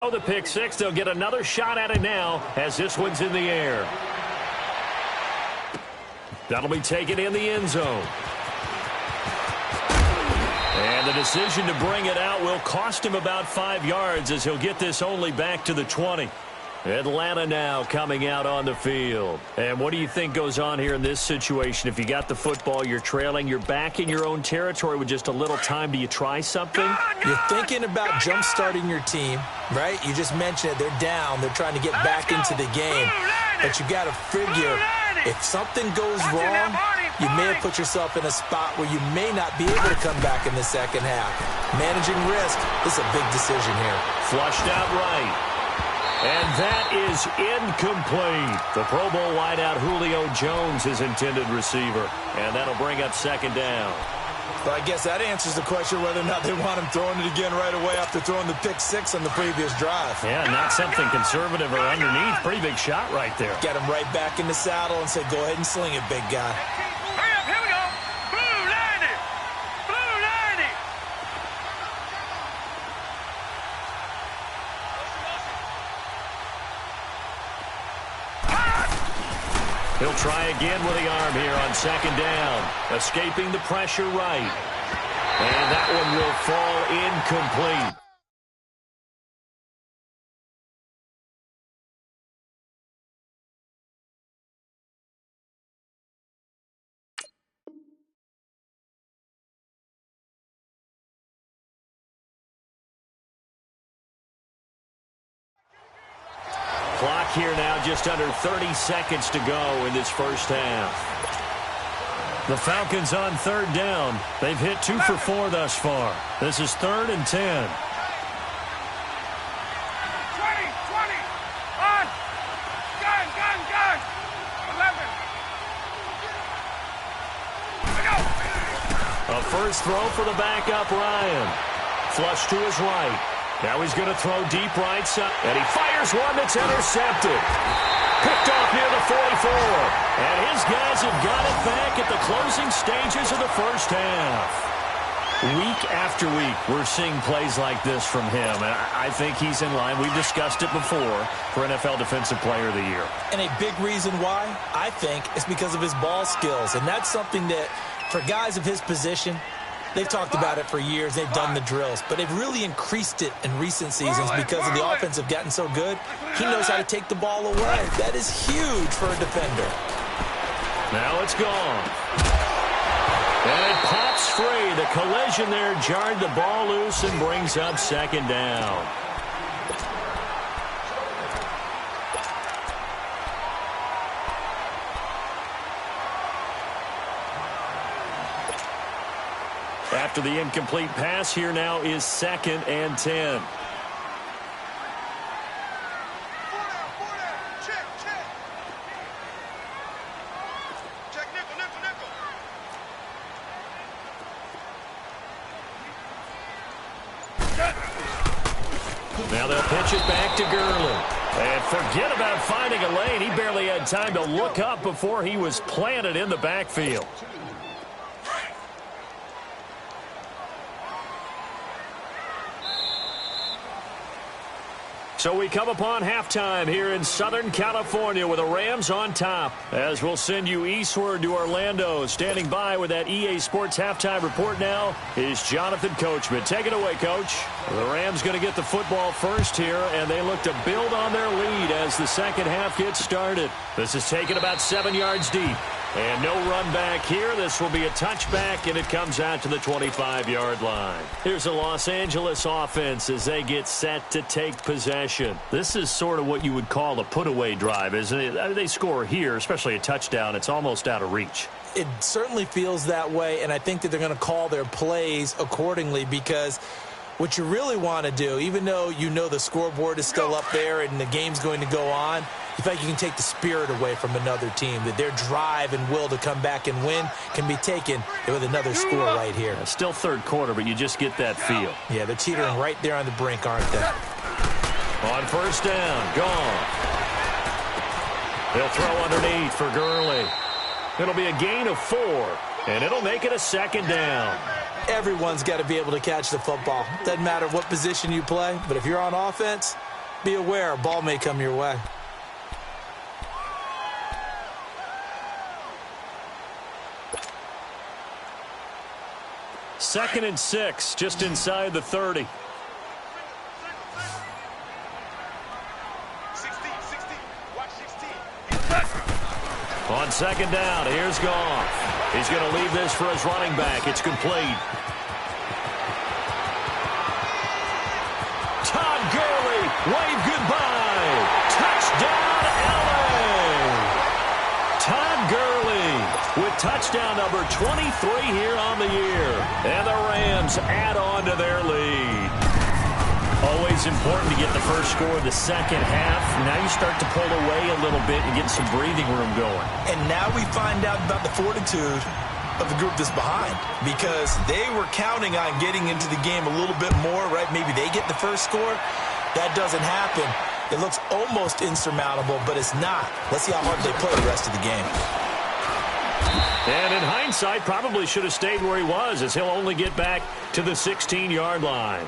Oh, the pick six. They'll get another shot at it now as this one's in the air. That'll be taken in the end zone. And the decision to bring it out will cost him about 5 yards as he'll get this only back to the 20. Atlanta now coming out on the field. And what do you think goes on here in this situation? If you got the football, you're trailing, you're back in your own territory with just a little time. Do you try something? You're thinking about jump-starting your team, right? You just mentioned it. They're down. They're trying to get back into the game. But you got to figure if something goes wrong, you may have put yourself in a spot where you may not be able to come back in the second half. Managing risk is a big decision here. Flushed out right. And that is incomplete. The Pro Bowl wideout Julio Jones, his intended receiver. And that'll bring up second down. Well, I guess that answers the question whether or not they want him throwing it again right away after throwing the pick six on the previous drive. Yeah, not something conservative or underneath. Pretty big shot right there. Get him right back in the saddle and say, go ahead and sling it, big guy. Hurry up, here we go. Blue 90. Blue 90. He'll try again with the arm here on second down. Escaping the pressure right. And that one will fall incomplete. Clock here now, just under 30 seconds to go in this first half. The Falcons on third down. They've hit 2 for 4 thus far. This is 3rd and 10. 20, 20. On. Gun, gun, gun. 11. Here we go. A first throw for the backup, Ryan. Flush to his right. Now he's going to throw deep right side. And he fires one that's intercepted. Picked off near the 44. And his guys have got it back at the closing stages of the first half. Week after week, we're seeing plays like this from him. And I think he's in line. We've discussed it before for NFL Defensive Player of the Year. And a big reason why, I think, is because of his ball skills. And that's something that, for guys of his position, they've talked about it for years. They've done the drills. But they've really increased it in recent seasons because of the offense have gotten so good. He knows how to take the ball away. That is huge for a defender. Now it's gone. And it pops free. The collision there jarred the ball loose and brings up second down. After the incomplete pass, here now is 2nd and 10. Check nickel, nickel, nickel. Now they'll pitch it back to Gurley. And forget about finding a lane. He barely had time to look up before he was planted in the backfield. So we come upon halftime here in Southern California with the Rams on top. As we'll send you eastward to Orlando. Standing by with that EA Sports halftime report now is Jonathan Coachman. Take it away, Coach. The Rams going to get the football first here, and they look to build on their lead as the second half gets started. This is taken about 7 yards deep. And no run back here. This will be a touchback, and it comes out to the 25-yard line. Here's the Los Angeles offense as they get set to take possession. This is sort of what you would call a put-away drive, isn't it? I mean, they score here, especially a touchdown. It's almost out of reach. It certainly feels that way, and I think that they're going to call their plays accordingly because what you really want to do, even though you know the scoreboard is still up there and the game's going to go on, you feel like you can take the spirit away from another team, that their drive and will to come back and win can be taken with another score right here. Still third quarter, but you just get that feel. Yeah, they're teetering right there on the brink, aren't they? On first down, gone. They'll throw underneath for Gurley. It'll be a gain of 4, and it'll make it a second down. Everyone's got to be able to catch the football. Doesn't matter what position you play, but if you're on offense, Be aware, a ball may come your way. Second and 6, just inside the 30. On second down, here's Goff. He's going to leave this for his running back. It's complete. Todd Gurley, wave goodbye. Touchdown, LA. Todd Gurley with touchdown number 23 here on the year. And the Rams add on to their lead. Always important to get the first score of the second half. Now you start to pull away a little bit and get some breathing room going. And now we find out about the fortitude of the group that's behind, because they were counting on getting into the game a little bit more, right? Maybe they get the first score. That doesn't happen. It looks almost insurmountable, but it's not. Let's see how hard they play the rest of the game. And in hindsight, probably should have stayed where he was, as he'll only get back to the 16-yard line.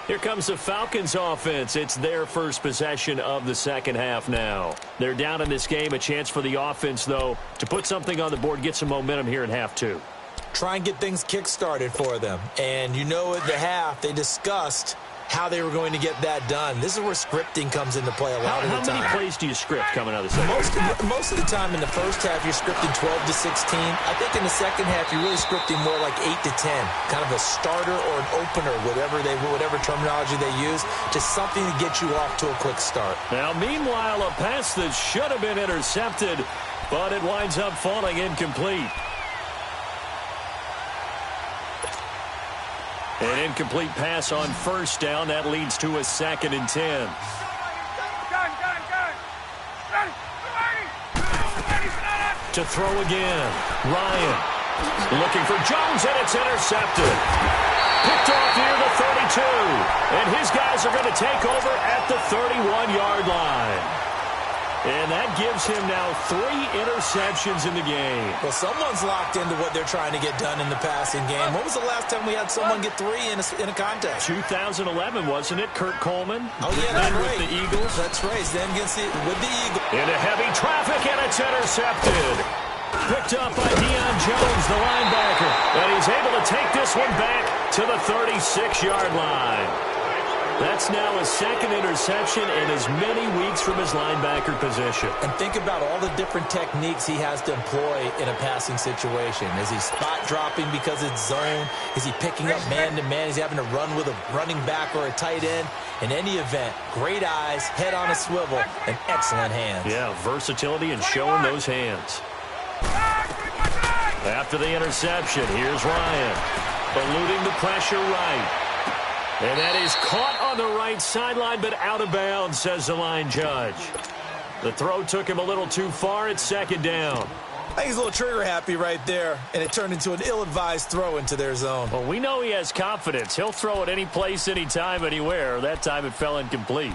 Here comes the Falcons offense. It's their first possession of the second half now. They're down in this game. A chance for the offense, though, to put something on the board, get some momentum here in half two. Try and get things kick-started for them. And you know at the half, they discussed how they were going to get that done. This is where scripting comes into play a lot of the time. How many plays do you script coming out of the second half? Most of the time in the first half, you're scripting 12 to 16. I think in the second half, you're really scripting more like 8 to 10. Kind of a starter or an opener, whatever terminology they use, just something to get you off to a quick start. Now, meanwhile, a pass that should have been intercepted, but it winds up falling incomplete. An incomplete pass on first down. That leads to a 2nd and 10. To throw again. Ryan looking for Jones, and it's intercepted. Picked off near the 32. And his guys are going to take over at the 31-yard line. And that gives him now 3 interceptions in the game. Well, someone's locked into what they're trying to get done in the passing game. When was the last time we had someone get 3 in a contest? 2011, wasn't it? Kurt Coleman. Oh, yeah, that's right. With the Eagles. That's right. Then with the Eagles. Into heavy traffic, and it's intercepted. Picked up by Deion Jones, the linebacker. And he's able to take this one back to the 36-yard line. That's now a 2nd interception in as many weeks from his linebacker position. And think about all the different techniques he has to employ in a passing situation. Is he spot dropping because it's zone? Is he picking up man-to-man? Is he having to run with a running back or a tight end? In any event, great eyes, head on a swivel, and excellent hands. Yeah, versatility and showing those hands. After the interception, here's Ryan. Eluding the pressure right. And that is caught on the right sideline, but out of bounds, says the line judge. The throw took him a little too far. It's 2nd down. I think he's a little trigger happy right there, and it turned into an ill-advised throw into their zone. Well, we know he has confidence. He'll throw it any place, anytime, anywhere. That time it fell incomplete.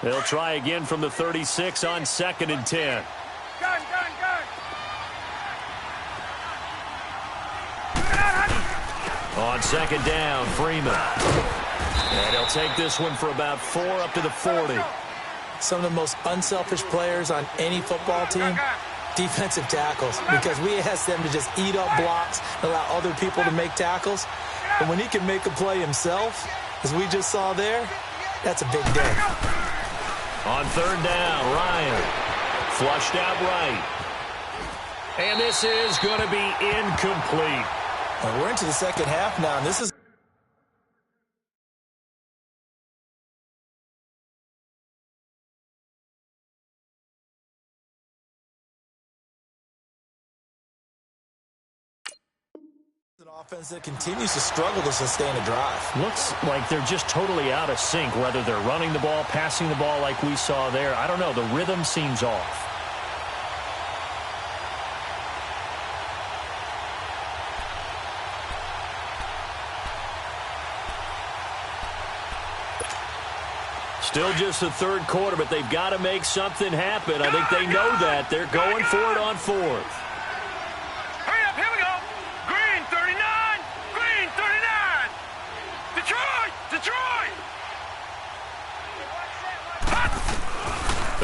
They'll try again from the 36 on 2nd and 10. Gun. On 2nd down, Freeman. And he'll take this one for about 4 up to the 40. Some of the most unselfish players on any football team, defensive tackles, because we ask them to just eat up blocks and allow other people to make tackles. But when he can make a play himself, as we just saw there, that's a big day. On 3rd down, Ryan flushed out right. And this is going to be incomplete. And we're into the second half now, and this is an offense that continues to struggle to sustain a drive. Looks like they're just totally out of sync, whether they're running the ball, passing the ball like we saw there. I don't know. The rhythm seems off. Still just the 3rd quarter, but they've got to make something happen. I think they know that. They're going for it on 4th. Hurry up, here we go. Green 39, green 39.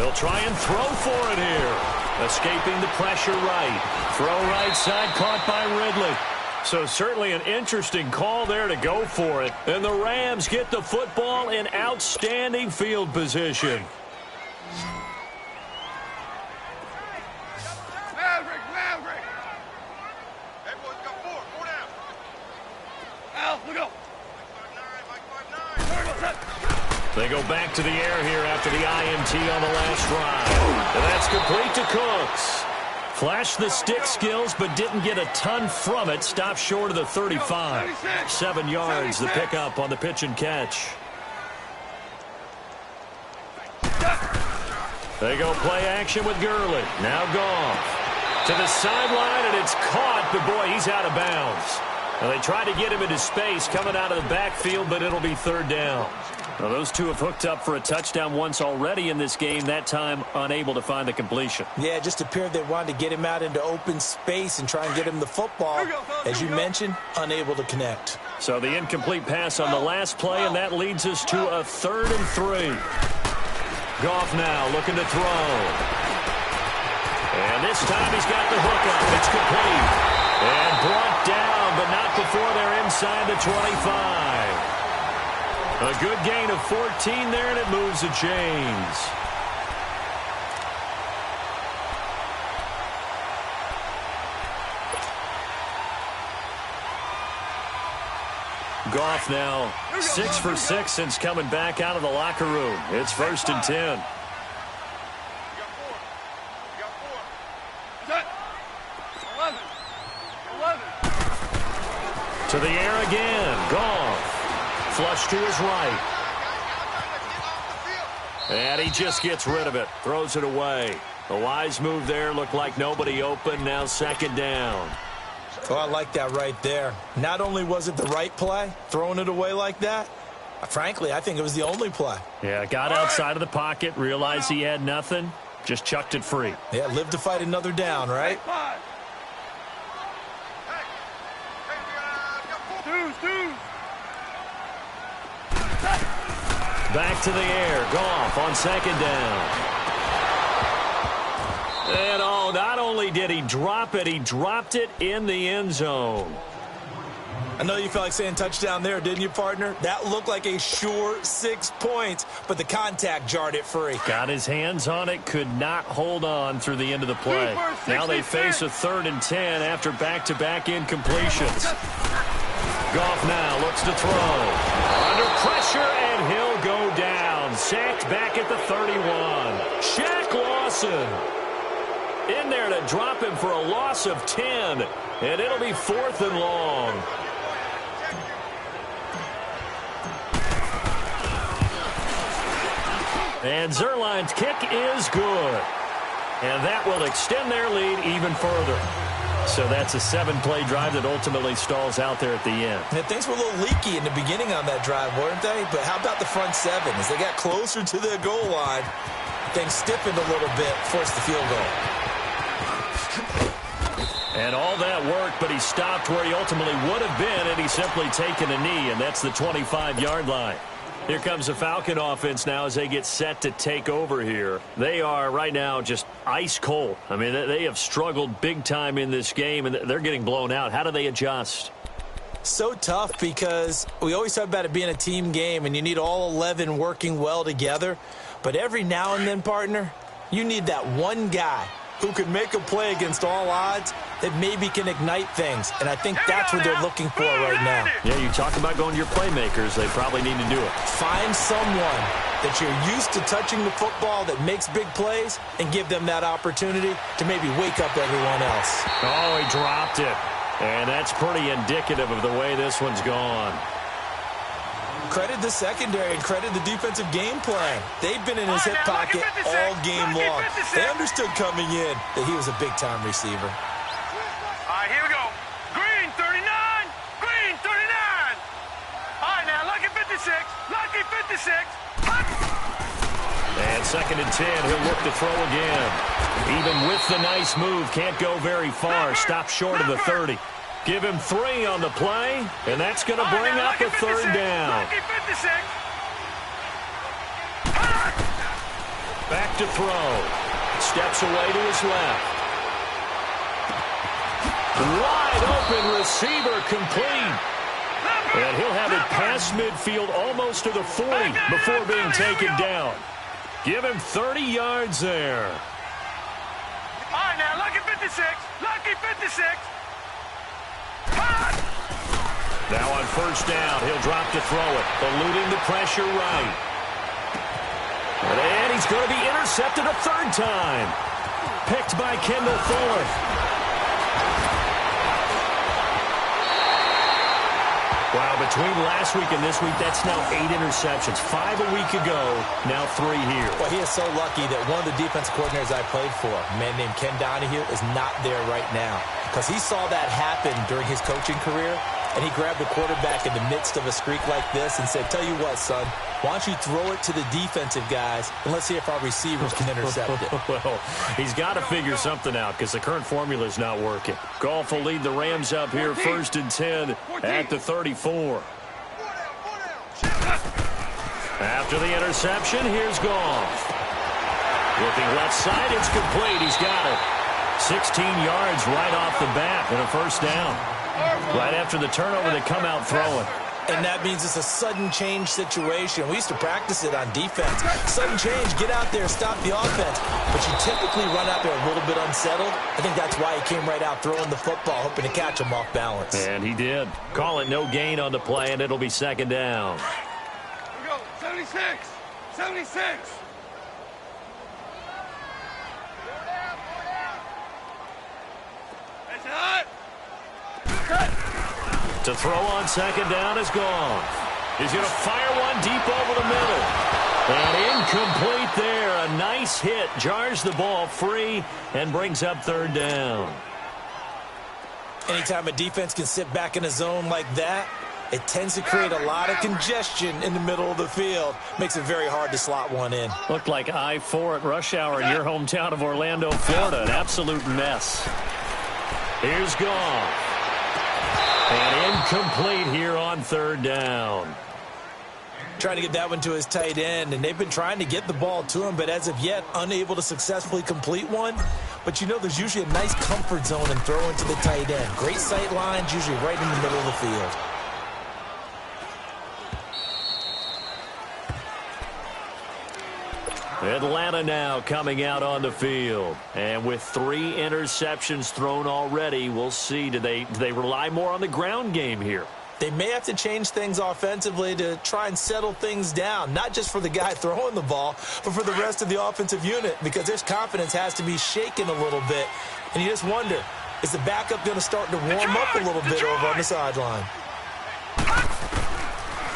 They'll try and throw for it here. Escaping the pressure right. Throw right side caught by Ridley. So certainly an interesting call there to go for it. And the Rams get the football in outstanding field position. Maverick. Everyone's got four. Four down. Al, look up. They go back to the air here after the INT on the last drive. And that's complete to Cooks. Flashed the stick skills, but didn't get a ton from it. Stopped short of the 35. 7 yards, the pickup on the pitch and catch. They go play action with Gurley. Now Goff. To the sideline, and it's caught, but boy, he's out of bounds. Now, they try to get him into space coming out of the backfield, but it'll be third down. Well, those two have hooked up for a touchdown once already in this game, that time unable to find the completion. Yeah, it just appeared they wanted to get him out into open space and try and get him the football. As you mentioned, unable to connect. So the incomplete pass on the last play, and that leads us to a 3rd and 3. Goff now looking to throw. And this time he's got the hookup. It's complete. And brought down, but not before they're inside the 25. A good gain of 14 there, and it moves the chains. Goff now 6 for 6 since coming back out of the locker room. It's 1st and 10. To the air again. Goff. Flush to his right. And he just gets rid of it. Throws it away. A wise move there. Looked like nobody open. Now 2nd down. Oh, I like that right there. Not only was it the right play, throwing it away like that, frankly, I think it was the only play. Yeah, got outside of the pocket, realized he had nothing, just chucked it free. Yeah, live to fight another down, right? Back to the air. Goff on 2nd down. And oh, not only did he drop it, he dropped it in the end zone. I know you felt like saying touchdown there, didn't you, partner? That looked like a sure 6 points, but the contact jarred it free. Got his hands on it, could not hold on through the end of the play. Now they face a 3rd and 10 after back-to-back incompletions. Goff now looks to throw. Under pressure, and he'll go down. Sacked back at the 31. Shaq Lawson in there to drop him for a loss of 10. And it'll be 4th and long. And Zerline's kick is good. And that will extend their lead even further. So that's a 7-play drive that ultimately stalls out there at the end. And things were a little leaky in the beginning on that drive, weren't they? But how about the front 7? As they got closer to the goal line, things stiffened a little bit, forced the field goal. And all that worked, but he stopped where he ultimately would have been, and he's simply taken a knee, and that's the 25-yard line. Here comes the Falcon offense now as they get set to take over here. They are right now just ice cold. I mean, they have struggled big time in this game, and they're getting blown out. How do they adjust? So tough because we always talk about it being a team game, and you need all 11 working well together. But every now and then, partner, you need that one guy who can make a play against all odds that maybe can ignite things. And I think that's what they're looking for right now. Yeah, you talk about going to your playmakers. They probably need to do it. Find someone that you're used to touching the football that makes big plays and give them that opportunity to maybe wake up everyone else. Oh, he dropped it. And that's pretty indicative of the way this one's gone. Credit the secondary and credit the defensive game plan. They've been in his hip pocket all game long. They understood coming in that he was a big-time receiver. All right, here we go. Green 39. Green 39. All right, now, lucky 56. Lucky 56. And 2nd and 10, he'll look to throw again. Even with the nice move, can't go very far. Stop short of the 30. Give him 3 on the play, and that's going to bring up a 3rd down. Back to throw. Steps away to his left. Wide open receiver complete. And he'll have it past midfield almost to the 40 before being taken down. Give him 30 yards there. All right, now, lucky 56. Lucky 56. Now on first down, he'll drop to throw it, eluding the pressure right. And he's going to be intercepted a third time. Picked by Kendall Fuller. Wow, between last week and this week, that's now 8 interceptions. 5 a week ago, now 3 here. Well, he is so lucky that one of the defense coordinators I played for, a man named Ken Donahue, is not there right now. Because he saw that happen during his coaching career, and he grabbed the quarterback in the midst of a streak like this and said, tell you what, son, why don't you throw it to the defensive guys, and let's see if our receivers can intercept it. Well, he's got to figure something out because the current formula is not working. Goff will lead the Rams up here 1st and 10 at the 34. After the interception, here's Goff. Looking left side, it's complete. He's got it. 16 yards right off the bat and a first down. Right after the turnover, they come out throwing. And that means it's a sudden change situation. We used to practice it on defense. Sudden change, get out there, stop the offense. But you typically run out there a little bit unsettled. I think that's why he came right out throwing the football, hoping to catch him off balance. And he did. Call it no gain on the play, and it'll be second down. Here we go. 76. 76. That's hot. To throw on second down is gone. He's going to fire one deep over the middle. And incomplete there. A nice hit. Jars the ball free and brings up third down. Anytime a defense can sit back in a zone like that, it tends to create a lot of congestion in the middle of the field. Makes it very hard to slot one in. Looked like I-4 at rush hour in your hometown of Orlando, Florida. An absolute mess. Here's Goff. And incomplete here on third down. Trying to get that one to his tight end, and they've been trying to get the ball to him, but as of yet, unable to successfully complete one. But you know, there's usually a nice comfort zone in throwing to the tight end. Great sight lines, usually right in the middle of the field. Atlanta now coming out on the field. And with 3 interceptions thrown already, we'll see. Do they rely more on the ground game here? They may have to change things offensively to try and settle things down, not just for the guy throwing the ball, but for the rest of the offensive unit, because his confidence has to be shaken a little bit. And you just wonder, is the backup going to start to warm up a little bit over on the sideline?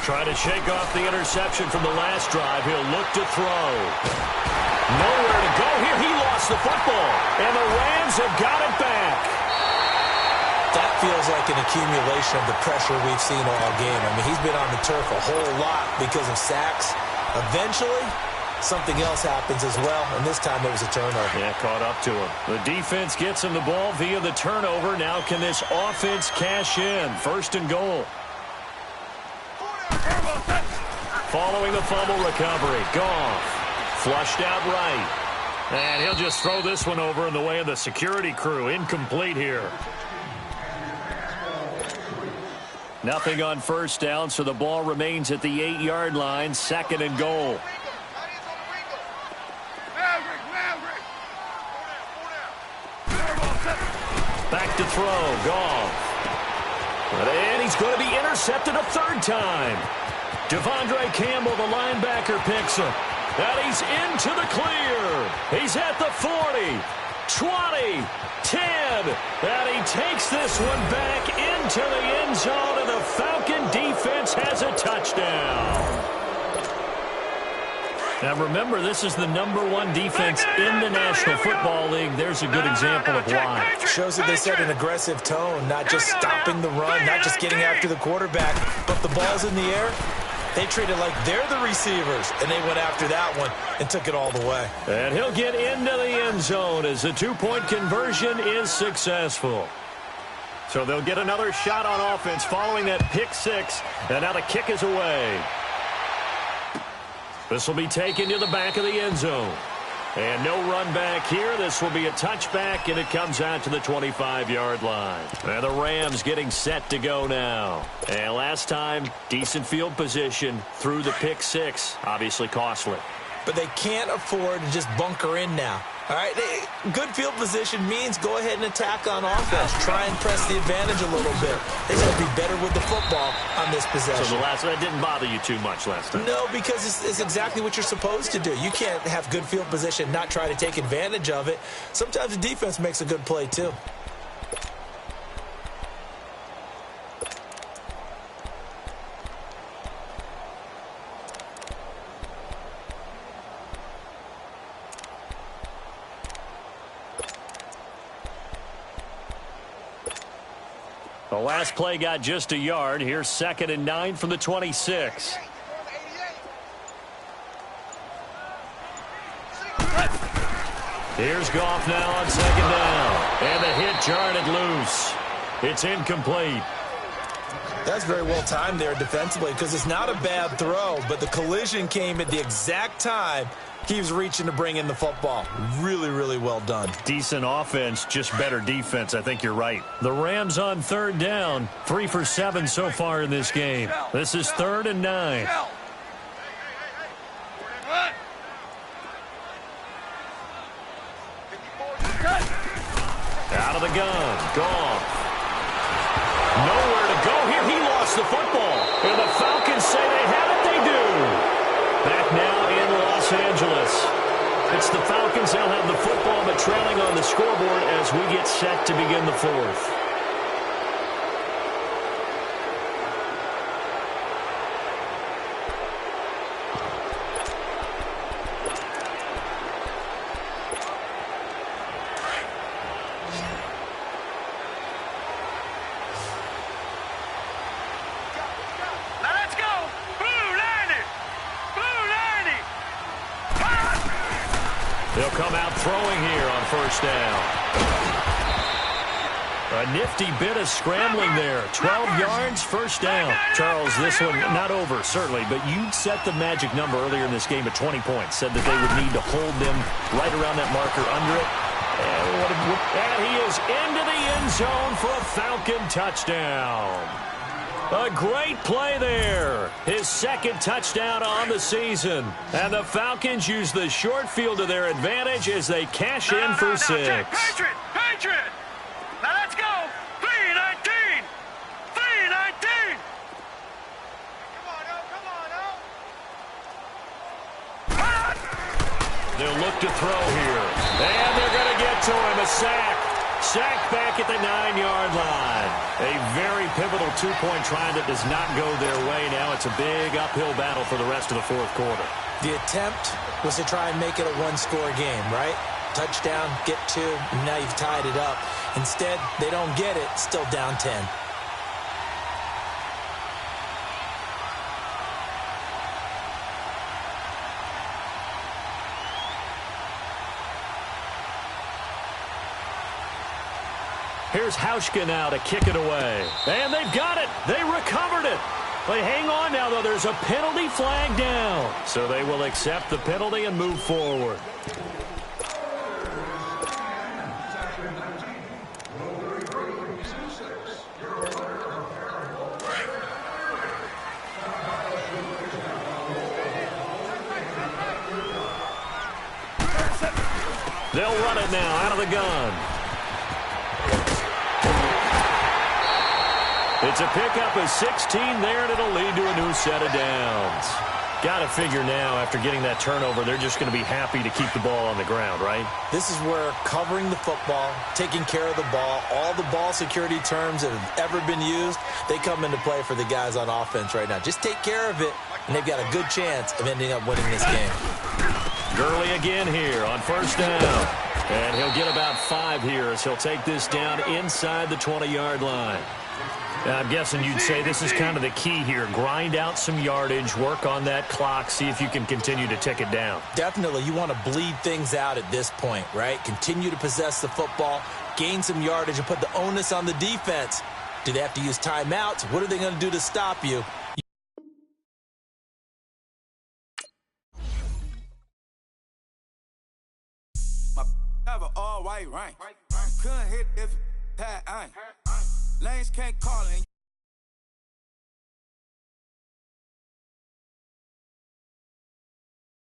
Trying to shake off the interception from the last drive. He'll look to throw. Nowhere to go here. He lost the football. And the Rams have got it back. That feels like an accumulation of the pressure we've seen all game. I mean, he's been on the turf a whole lot because of sacks. Eventually, something else happens as well, and this time it was a turnover. Yeah, caught up to him. The defense gets him the ball via the turnover. Now can this offense cash in? 1st and goal. Following the fumble recovery, Goff flushed out right. And he'll just throw this one over in the way of the security crew. Incomplete here. Nothing on first down, so the ball remains at the 8-yard line. 2nd and goal. Back to throw, Goff. And he's going to be intercepted a third time. Devondre Campbell, the linebacker, picks him. And he's into the clear. He's at the 40, 20, 10. And he takes this one back into the end zone, and the Falcon defense has a touchdown. Now remember, this is the #1 defense in the National Football League. There's a good example of why. Shows that they set an aggressive tone, not just stopping the run, not just getting after the quarterback, but the ball's in the air. They treat it like they're the receivers, and they went after that one and took it all the way. And he'll get into the end zone as the 2-point conversion is successful. So they'll get another shot on offense following that pick 6, and now the kick is away. This will be taken to the back of the end zone. And no run back here. This will be a touchback, and it comes out to the 25-yard line. And the Rams getting set to go now. And last time, decent field position through the pick six. Obviously costly. But they can't afford to just bunker in now. All right, good field position means go ahead and attack on offense. Try and press the advantage a little bit. They got to be better with the football on this possession. So that didn't bother you too much last time? No, because it's exactly what you're supposed to do. You can't have good field position, not try to take advantage of it. Sometimes the defense makes a good play too. The last play got just a yard. Here's 2nd and 9 from the 26. Here's Goff now on 2nd down. And the hit jarred it loose. It's incomplete. That's very well timed there defensively because it's not a bad throw, but the collision came at the exact time he was reaching to bring in the football. Really, really well done. Decent offense, just better defense. I think you're right. The Rams on 3rd down. 3 for 7 so far in this game. This is 3rd and 9. Out of the gun. Goff. Nowhere to go here. He lost the football. And the Falcons say they have it. They do. Back now in Los Angeles. It's the Falcons. They'll have the football, but trailing on the scoreboard as we get set to begin the 4th. They'll come out throwing here on 1st down. A nifty bit of scrambling there. 12 yards, 1st down. Charles, this one not over, certainly, but you set the magic number earlier in this game at 20 points. Said that they would need to hold them right around that marker under it. And he is into the end zone for a Falcon touchdown. A great play there. His 2nd touchdown on the season. And the Falcons use the short field to their advantage as they cash in for 6. Patriot! Now let's go! 3-19! 3-19! Come on, They'll look to throw here. And they're going to get to him. A sack. Sack back at the 9-yard line. A very pivotal 2-point try that does not go their way. Now it's a big uphill battle for the rest of the 4th quarter. The attempt was to try and make it a one-score game, right? Touchdown, get 2, and now you've tied it up. Instead, they don't get it, still down 10. Here's Hauschka now to kick it away. And they've got it. They recovered it. They hang on now, though. There's a penalty flag down. So they will accept the penalty and move forward. They'll run it now out of the gun. It's a pickup of 16 there, and it'll lead to a new set of downs. Got to figure now, after getting that turnover, they're just going to be happy to keep the ball on the ground, right? This is where covering the football, taking care of the ball, all the ball security terms that have ever been used, they come into play for the guys on offense right now. Just take care of it, and they've got a good chance of ending up winning this game. Gurley again here on 1st down. And he'll get about 5 here as he'll take this down inside the 20-yard line. I'm guessing you'd say this is kind of the key here. Grind out some yardage, work on that clock, see if you can continue to tick it down. Definitely. You want to bleed things out at this point, right? Continue to possess the football, gain some yardage, and put the onus on the defense. Do they have to use timeouts? What are they going to do to stop you? drive an all-white rank. Couldn't hit if it had ain't. Lanes can't call it.